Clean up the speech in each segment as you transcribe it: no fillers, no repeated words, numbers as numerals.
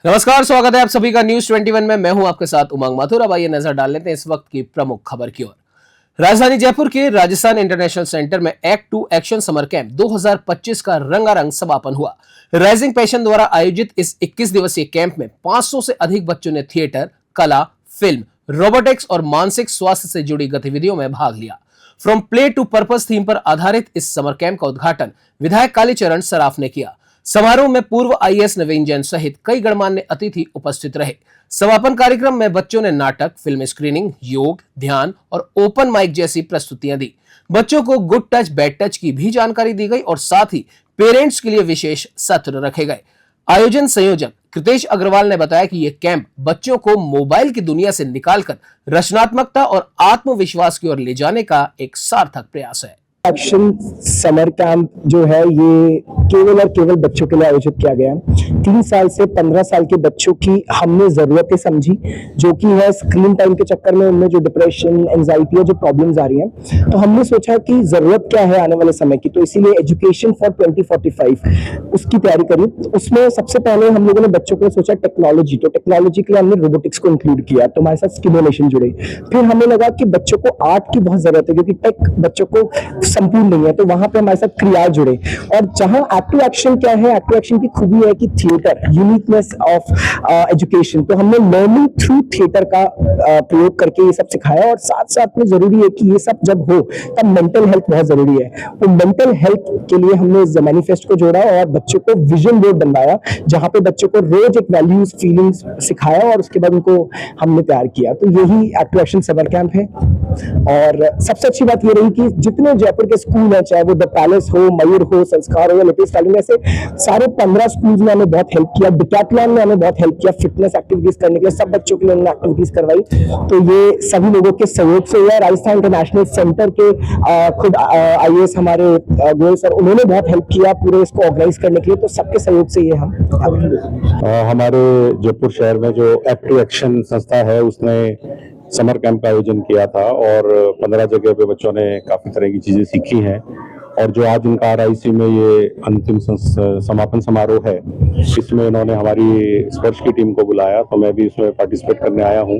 नमस्कार, स्वागत है आप सभी का न्यूज 21 में। मैं हूं आपके साथ उमंग माथुर। अब आइए नजर डाल लेते हैं इस वक्त की प्रमुख खबर की ओर। राजधानी जयपुर के राजस्थान इंटरनेशनल सेंटर में एक्ट 2 एक्शन समर कैंप 2025 का रंगारंग समापन हुआ। राइजिंग पैशन द्वारा आयोजित इस 21 दिवसीय कैंप में 500 से अधिक बच्चों ने थिएटर, कला, फिल्म, रोबोटिक्स और मानसिक स्वास्थ्य से जुड़ी गतिविधियों में भाग लिया। From play to purpose theme पर आधारित इस समर कैंप का उद्घाटन विधायक कालीचरण सराफ ने किया। समारोह में पूर्व आईएएस नवीन जैन सहित कई गणमान्य अतिथि उपस्थित रहे। समापन कार्यक्रम में बच्चों ने नाटक, फिल्म स्क्रीनिंग, योग, ध्यान और ओपन माइक जैसी प्रस्तुतियां दी। बच्चों को गुड टच, बैड टच की भी जानकारी दी गई और साथ ही पेरेंट्स के लिए विशेष सत्र रखे गए। आयोजन संयोजक कृतेश अग्रवाल ने बताया कि यह कैंप बच्चों को मोबाइल की दुनिया से निकालकर रचनात्मकता और आत्मविश्वास की ओर ले जाने का एक सार्थक प्रयास है। एक्शन समर कैंप जो है ये केवल और केवल बच्चों के लिए आयोजित किया गया है। 3 साल से 15 साल के बच्चों की हमने जरूरतें समझी, जो कि है स्क्रीन टाइम के चक्कर में उनमें जो डिप्रेशन, एंजाइटी और जो प्रॉब्लम्स आ रही हैं, तो हमने सोचा कि जरूरत क्या है आने वाले समय की, तो इसीलिए एजुकेशन फॉर 2045 उसकी तैयारी करी। उसमें सबसे पहले हम लोगों ने बच्चों को सोचा टेक्नोलॉजी, तो टेक्नोलॉजी के लिए हमने रोबोटिक्स को इंक्लूड किया, तो हमारे साथ स्टिमुलेशन जुड़े। फिर हमें लगा कि बच्चों को आर्ट की बहुत जरूरत है, क्योंकि टेक बच्चों को संपूर्ण नहीं है, तो वहां पे हमारे साथ क्रिया जुड़े। और जहां एक्टिव एक्शन क्या है, एक्टिव एक्शन की खूबी है कि थिएटर, यूनिकनेस ऑफ एजुकेशन, तो हमने लर्निंग थ्रू थिएटर का प्रयोग करके ये सब सिखाया। और साथ साथ में जरूरी है कि ये सब जब हो तब मेंटल हेल्थ बहुत जरूरी है, तो मेंटल हेल्थ के लिए हमने मैनिफेस्ट को जोड़ा और बच्चों को विजन बोर्ड बनवाया, जहां पे बच्चों को रोज एक वैल्यूज, फीलिंग्स सिखाया और उसके बाद उनको हमने तैयार किया। तो यही एक्टिव एक्शन समर कैंप है। और सबसे अच्छी बात ये रही कि जितने जयपुर के स्कूल है, चाहे वो द पैलेस हो, मयूर हो, संस्कार हो या लिटिल स्टाइलिंग में, ऐसे सारे 15 स्कूल्स में हमें बहुत हेल्प किया। डिकैथलॉन में हमें बहुत हेल्प किया, फिटनेस एक्टिविटीज करने के लिए सब बच्चों के लिए उन्होंने एक्टिविटीज करवाई। तो ये सभी लोगों के सहयोग से हुआ। राजस्थान इंटरनेशनल सेंटर के खुद आईएएस हमारे गोयल सर, उन्होंने बहुत हेल्प किया पूरे इसको ऑर्गेनाइज करने के लिए, तो सबके सहयोग से ये हम हमारे जयपुर शहर में जो एक्ट 2 एक्शन संस्था है उसने समर कैंप का आयोजन किया था और 15 जगह पे बच्चों ने काफी तरह की चीजें सीखी हैं। और जो आज इनका आरआईसी में ये अंतिम समापन समारोह है, इसमें इन्होंने हमारी स्पर्श की टीम को बुलाया, तो मैं भी इसमें पार्टिसिपेट करने आया हूँ।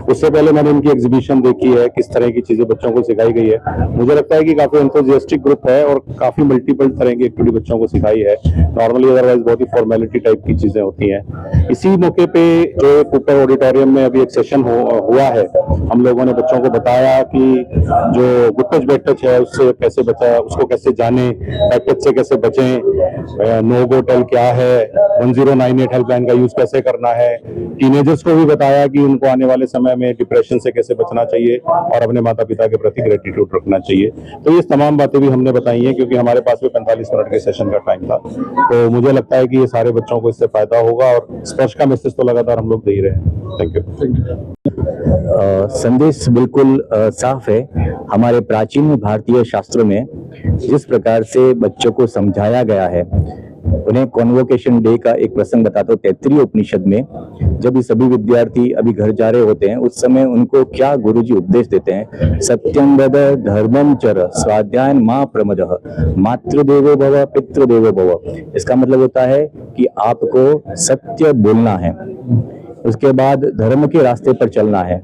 उससे पहले मैंने इनकी एग्जीबिशन देखी है, किस तरह की चीजें बच्चों को सिखाई गई है। मुझे लगता है कि काफी एंथुसियास्टिक ग्रुप है और काफी मल्टीपल तरह की एक्टिविटी बच्चों को सिखाई है। नॉर्मली अदरवाइज बहुत ही फॉर्मेलिटी टाइप की चीजें होती हैं। इसी मौके पे जो ऊपर ऑडिटोरियम में अभी एक सेशन हुआ है, हम लोगों ने बच्चों को बताया कि जो गुड टच बैड टच है उससे कैसे बचा, उसको कैसे जाने, बैड टच से कैसे बचें, नो गो टेल क्या है, 1098 हेल्पलाइन का यूज कैसे करना है। टीनेजर्स को भी बताया कि उनको आने वाले समय में डिप्रेशन से कैसे बचना चाहिए और अपने माता पिता के प्रति ग्रेटिट्यूड रखना चाहिए। तो ये तमाम बातें भी हमने बताई हैं, क्योंकि हमारे पास भी 45 मिनट के सेशन का टाइम था। तो मुझे लगता है कि ये सारे बच्चों को इससे फायदा होगा और स्पर्श का मैसेज तो लगातार हम लोग दे ही रहे हैं। Thank you. संदेश बिल्कुल साफ है। हमारे प्राचीन भारतीय शास्त्रों में जिस प्रकार से बच्चों को समझाया गया है, उन्हें कॉन्वोकेशन डे का एक प्रसंग बताता हूँ। तैत्तिरीय उपनिषद में जब ये सभी विद्यार्थी अभी घर जा रहे होते हैं, उस समय उनको क्या गुरुजी उपदेश देते हैं, सत्यम वद धर्मम चर स्वाध्यायन मा प्रमदः मातृदेवो भव पितृदेवो भव। इसका मतलब होता है कि आपको सत्य बोलना है, उसके बाद धर्म के रास्ते पर चलना है,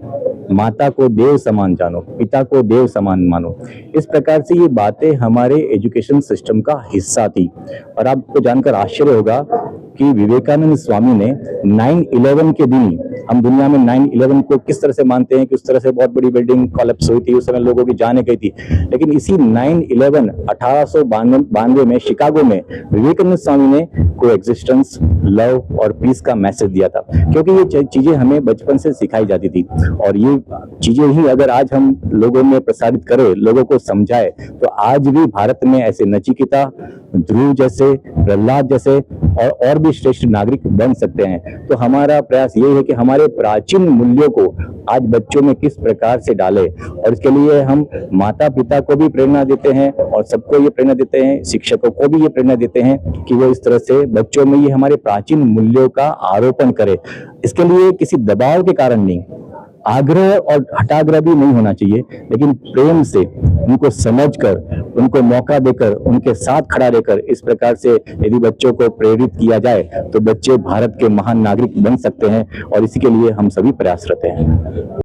माता को देव समान जानो, पिता को देव समान मानो। इस प्रकार से ये बातें हमारे एजुकेशन सिस्टम का हिस्सा थी। और आपको जानकर आश्चर्य होगा कि विवेकानंद स्वामी ने 9/11 के दिन, हम दुनिया में 9/11 को किस तरह से मानते हैं कि उस तरह से बहुत बड़ी बिल्डिंग कोलैप्स हुई थी, उस समय लोगों की जानें गई थी, लेकिन इसी 9/11 1892 में शिकागो में विवेकानंद स्वामी ने को एग्जिस्टेंस, लव और पीस का मैसेज दिया था। क्योंकि ये चीजें हमें बचपन से सिखाई जाती थी और ये चीजें ही अगर आज हम लोगों में प्रसारित करें, लोगों को समझाए, तो आज भी भारत में ऐसे नचिकेता, ध्रुव जैसे, प्रहलाद जैसे और भी श्रेष्ठ नागरिक बन सकते हैं। तो हमारा प्रयास ये है कि हमारे प्राचीन मूल्यों को आज बच्चों में किस प्रकार से डालें, और इसके लिए हम माता पिता को भी प्रेरणा देते हैं और सबको ये प्रेरणा देते हैं, शिक्षकों को भी ये प्रेरणा देते हैं कि वो इस तरह से बच्चों में ये हमारे प्राचीन मूल्यों का आरोपण करें। इसके लिए किसी दबाव के कारण नहीं, आग्रह और हठाग्रह भी नहीं होना चाहिए, लेकिन प्रेम से उनको समझकर उनको मौका देकर, उनके साथ खड़ा रहकर इस प्रकार से यदि बच्चों को प्रेरित किया जाए तो बच्चे भारत के महान नागरिक बन सकते हैं और इसी के लिए हम सभी प्रयासरत हैं।